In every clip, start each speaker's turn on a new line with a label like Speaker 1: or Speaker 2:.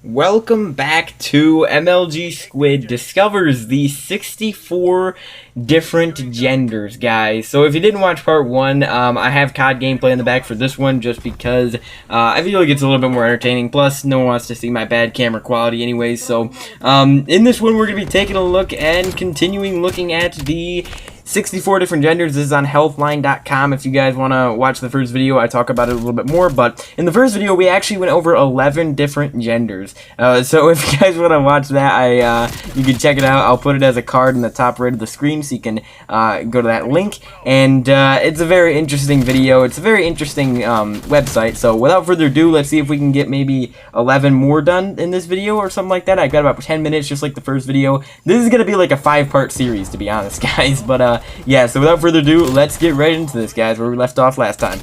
Speaker 1: Welcome back to MLG Squid discovers the 64 different genders, guys. So if you didn't watch part 1, I have COD gameplay in the back for this one just because I feel like it's a little bit more entertaining. Plus, no one wants to see my bad camera quality anyways. So in this one, we're going to be taking a look and continuing looking at the 64 different genders. This is on healthline.com. If you guys want to watch the first video, I talk about it a little bit more. But in the first video, we actually went over 11 different genders. So if you guys want to watch that, you can check it out. I'll put it as a card in the top right of the screen, so you can go to that link. And it's a very interesting video. It's a very interesting website. So without further ado, let's see if we can get maybe 11 more done in this video or something like that. I got about 10 minutes, just like the first video. This is going to be like a 5-part series, to be honest, guys. But yeah, so without further ado, let's get right into this, guys, where we left off last time.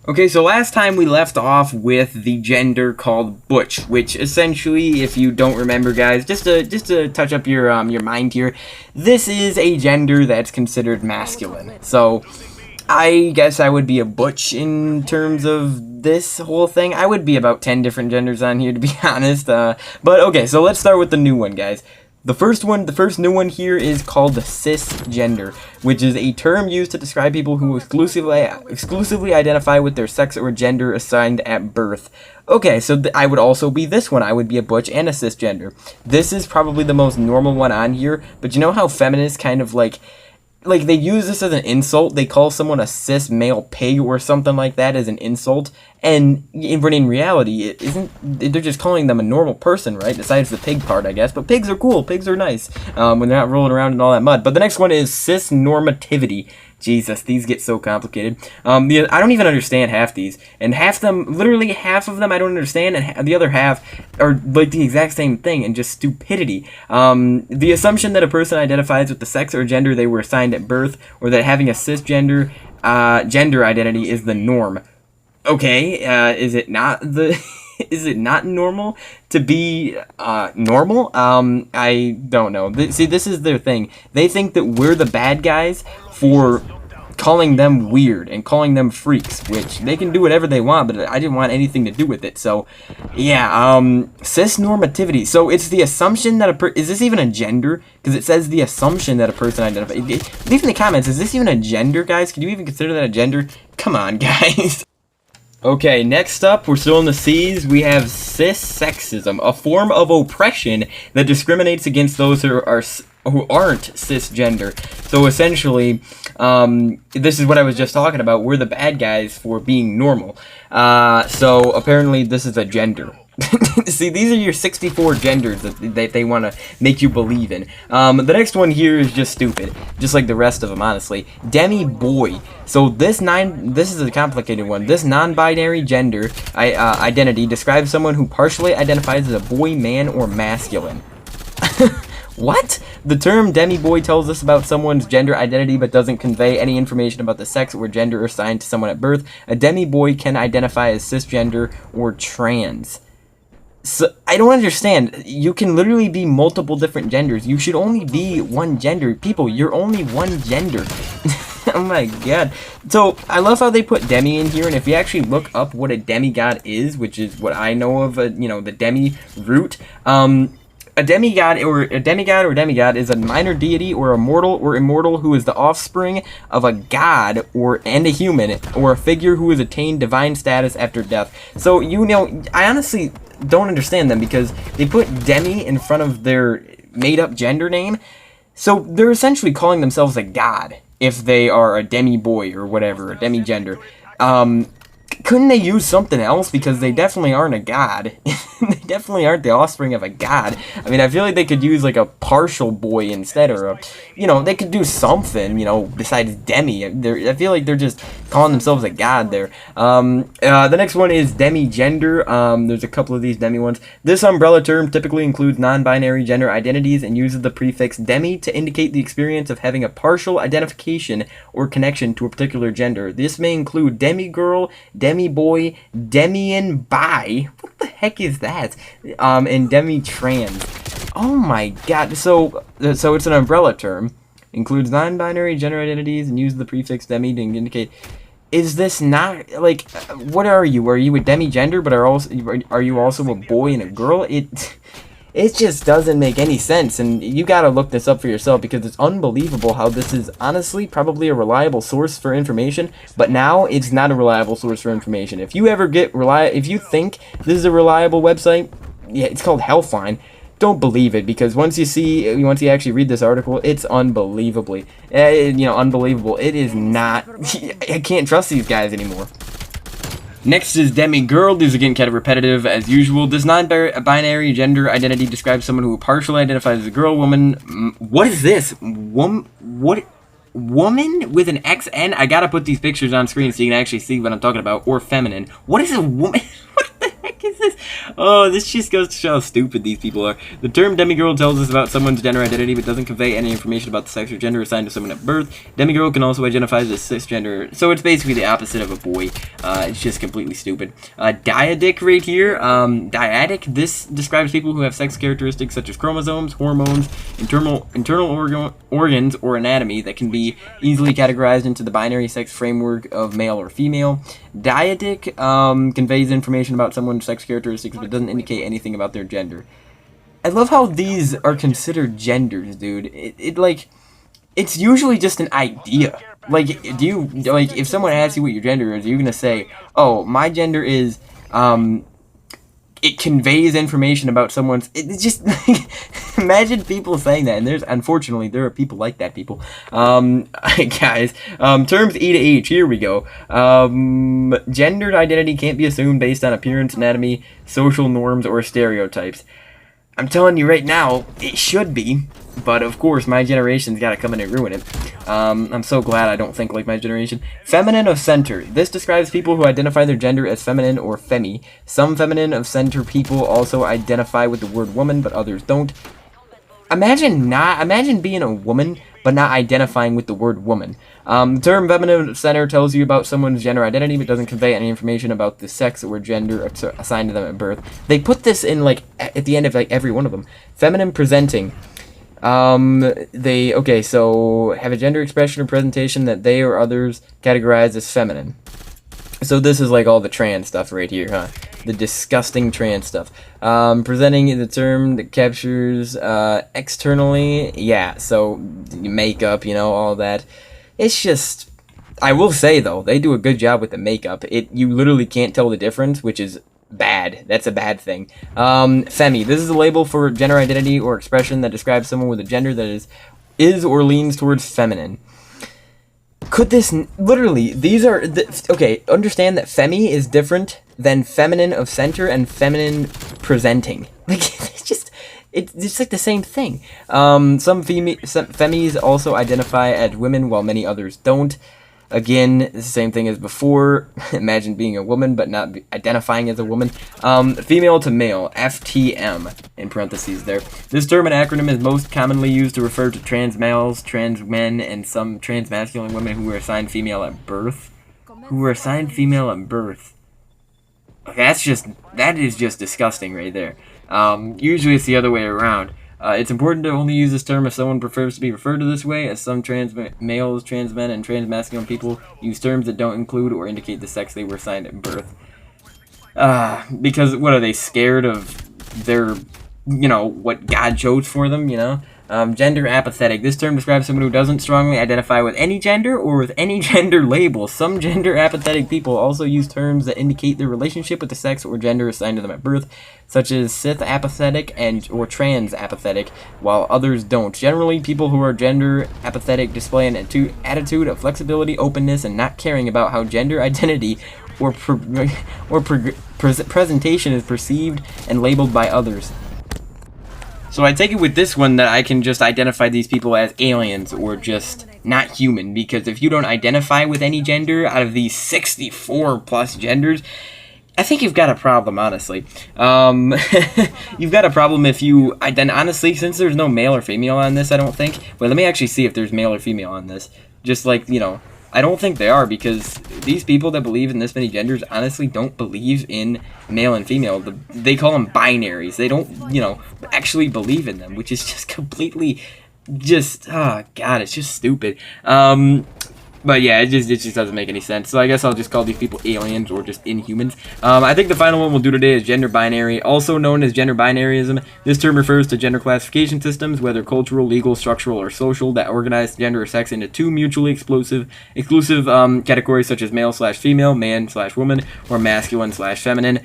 Speaker 1: Okay, so last time we left off with the gender called butch, which essentially, if you don't remember, guys, just to touch up your mind here, this is a gender that's considered masculine. So I guess I would be a butch in terms of this whole thing. I would be about 10 different genders on here, to be honest. But okay, so let's start with the new one, guys. The first new one here is called the cisgender, which is a term used to describe people who exclusively identify with their sex or gender assigned at birth. Okay, so I would also be this one. I would be a butch and a cisgender. This is probably the most normal one on here, but you know how feminists kind of like they use this as an insult. They call someone a cis male pig or something like that as an insult, and in reality, they're just calling them a normal person, right? Besides the pig part, I guess. But pigs are cool. Pigs are nice when they're not rolling around in all that mud. But the next one is cis normativity. Jesus, these get so complicated. I don't even understand half these, and literally half of them I don't understand, and the other half are like the exact same thing, and just stupidity. The assumption that a person identifies with the sex or gender they were assigned at birth, or that having a cisgender gender identity is the norm. Okay, is it not the... Is it not normal to be normal? I don't know. See, this is their thing. They think that we're the bad guys for calling them weird and calling them freaks, which they can do whatever they want, but I didn't want anything to do with it. So, yeah, cis normativity. So it's the assumption that is this even a gender? Because it says the assumption that a person identifies. Leave in the comments, is this even a gender, guys? Could you even consider that a gender? Come on, guys. Okay, next up, we're still in the C's. We have Cis Sexism, a form of oppression that discriminates against those who aren't cisgender. So essentially, this is what I was just talking about. We're the bad guys for being normal. So apparently, this is a gender. See, these are your 64 genders that they want to make you believe in. The next one here is just stupid, just like the rest of them, honestly. Demi Boy. So this is a complicated one. This non-binary gender identity describes someone who partially identifies as a boy, man, or masculine. What? The term demi boy tells us about someone's gender identity but doesn't convey any information about the sex or gender assigned to someone at birth. A demi boy can identify as cisgender or trans. So, I don't understand. You can literally be multiple different genders. You should only be one gender. People, you're only one gender. Oh my god. So, I love how they put demi in here, and if you actually look up what a demigod is, which is what I know of, the demi root, a demigod or demigod is a minor deity or a mortal or immortal who is the offspring of a god and a human, or a figure who has attained divine status after death. So, I honestly don't understand them, because they put demi in front of their made-up gender name. So they're essentially calling themselves a god if they are a demi boy or whatever, a demi gender. Couldn't they use something else? Because they definitely aren't a god. They definitely aren't the offspring of a god. I mean, I feel like they could use like a partial boy instead, or they could do something, besides demi. I feel like they're just calling themselves a god there. The next one is Demi Gender. There's a couple of these demi ones. This umbrella term typically includes non-binary gender identities and uses the prefix demi to indicate the experience of having a partial identification or connection to a particular gender. This may include Demi Girl, Demi Boy, Demi and Bi. What the heck is that? And Demi Trans. Oh my god. So it's an umbrella term. Includes non-binary gender identities and uses the prefix demi to indicate. is this not, like, what are you? Are you a Demi Gender, but are you also a boy and a girl? It just doesn't make any sense, and you gotta look this up for yourself, because it's unbelievable how this is honestly probably a reliable source for information, but now it's not a reliable source for information. If you ever if you think this is a reliable website, yeah, it's called Healthline. Don't believe it, because once you actually read this article, it's unbelievably, unbelievable. It is not. I can't trust these guys anymore. Next is Demi Girl. These are getting kind of repetitive as usual. This non-binary gender identity describes someone who partially identifies as a girl, woman. What is this? Woman with an XN? I gotta put these pictures on screen so you can actually see what I'm talking about. Or feminine. What is a woman? What the heck is this? Oh, this just goes to show how stupid these people are. The term demigirl tells us about someone's gender identity but doesn't convey any information about the sex or gender assigned to someone at birth. Demigirl can also identify as cisgender, so it's basically the opposite of a boy. It's just completely stupid. Dyadic right here. Dyadic, this describes people who have sex characteristics such as chromosomes, hormones, internal organs, or anatomy that can be easily categorized into the binary sex framework of male or female. Dyadic conveys information about someone's sex characteristics but doesn't indicate anything about their gender. I love how these are considered genders, dude. It's usually just an idea. Like, if someone asks you what your gender is, you're gonna say, oh, my gender is, it conveys information about someone's, it's just, imagine people saying that, and unfortunately, there are people like that, people. Guys, terms E to H, here we go. Gendered identity can't be assumed based on appearance, anatomy, social norms, or stereotypes. I'm telling you right now, it should be, but of course, my generation's gotta come in and ruin it. I'm so glad I don't think like my generation. Feminine of center. This describes people who identify their gender as feminine or femi. Some feminine of center people also identify with the word woman, but others don't. Imagine being a woman, but not identifying with the word woman. The term feminine of center tells you about someone's gender identity, but doesn't convey any information about the sex or gender assigned to them at birth. They put this in, like, at the end of, like, every one of them. Feminine presenting. So have a gender expression or presentation that they or others categorize as feminine. So this is like all the trans stuff right here, huh? The disgusting trans stuff. Presenting the term that captures externally, yeah, so makeup, all that. It's just, I will say though, they do a good job with the makeup. You literally can't tell the difference, which is bad. That's a bad thing. Femi. This is a label for gender identity or expression that describes someone with a gender that is or leans towards feminine. Could this literally? These are okay. Understand that femi is different than feminine of center and feminine presenting. Like it's like the same thing. Some femis also identify as women, while many others don't. Again, it's the same thing as before. Imagine being a woman, but not identifying as a woman. Female to male, FTM, in parentheses there. This term and acronym is most commonly used to refer to trans males, trans men, and some trans masculine women who were assigned female at birth. That is just disgusting right there. Usually it's the other way around. It's important to only use this term if someone prefers to be referred to this way, as some trans males, trans men, and trans masculine people use terms that don't include or indicate the sex they were assigned at birth. Because, what are they, scared of their, what God chose for them, Gender apathetic. This term describes someone who doesn't strongly identify with any gender or with any gender label. Some gender apathetic people also use terms that indicate their relationship with the sex or gender assigned to them at birth, such as cis apathetic or trans apathetic, while others don't. Generally, people who are gender apathetic display an attitude of flexibility, openness, and not caring about how gender identity or presentation is perceived and labeled by others. So I take it with this one that I can just identify these people as aliens or just not human, because if you don't identify with any gender out of these 64 plus genders, I think you've got a problem, honestly. You've got a problem if you honestly, since there's no male or female on this, I don't think. Wait, let me actually see if there's male or female on this. Just like, I don't think they are, because these people that believe in this many genders honestly don't believe in male and female. They call them binaries. They don't, actually believe in them, which is just completely oh God, it's just stupid. But yeah, it just doesn't make any sense. So I guess I'll just call these people aliens or just inhumans. I think the final one we'll do today is gender binary, also known as gender binaryism. This term refers to gender classification systems, whether cultural, legal, structural, or social, that organize gender or sex into two mutually exclusive categories such as male/female, man/woman, or masculine/feminine.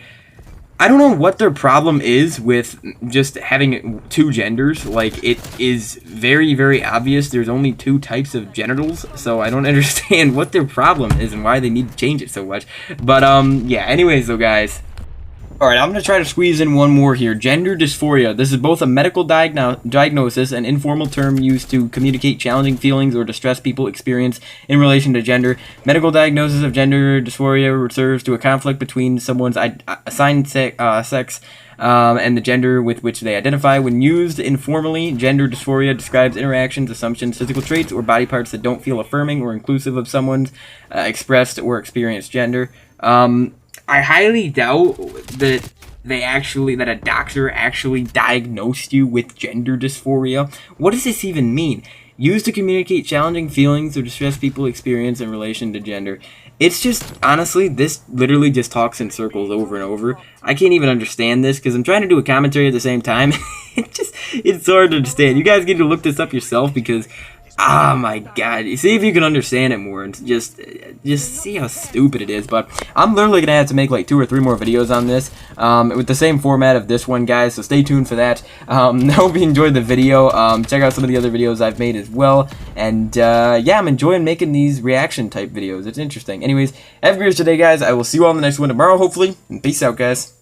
Speaker 1: I don't know what their problem is with just having two genders. Like, it is very, very obvious there's only two types of genitals, so I don't understand what their problem is and why they need to change it so much. But, yeah, anyways, though, guys. Alright, I'm going to try to squeeze in one more here. Gender dysphoria. This is both a medical diagnosis and informal term used to communicate challenging feelings or distress people experience in relation to gender. Medical diagnosis of gender dysphoria refers to a conflict between someone's assigned sex and the gender with which they identify. When used informally, gender dysphoria describes interactions, assumptions, physical traits, or body parts that don't feel affirming or inclusive of someone's expressed or experienced gender. I highly doubt that that a doctor actually diagnosed you with gender dysphoria. What does this even mean? Used to communicate challenging feelings or distress people experience in relation to gender. It's just, honestly, this literally just talks in circles over and over. I can't even understand this because I'm trying to do a commentary at the same time. It's hard to understand. You guys need to look this up yourself because, oh my god, see if you can understand it more and just see how stupid it is. But I'm literally gonna have to make like 2 or 3 more videos on this with the same format of this one, guys, so stay tuned for that. I hope you enjoyed the video. Check out some of the other videos I've made as well, and yeah, I'm enjoying making these reaction type videos. It's interesting. Anyways, have a great day, guys. I will see you all in the next one tomorrow, hopefully, and peace out, guys.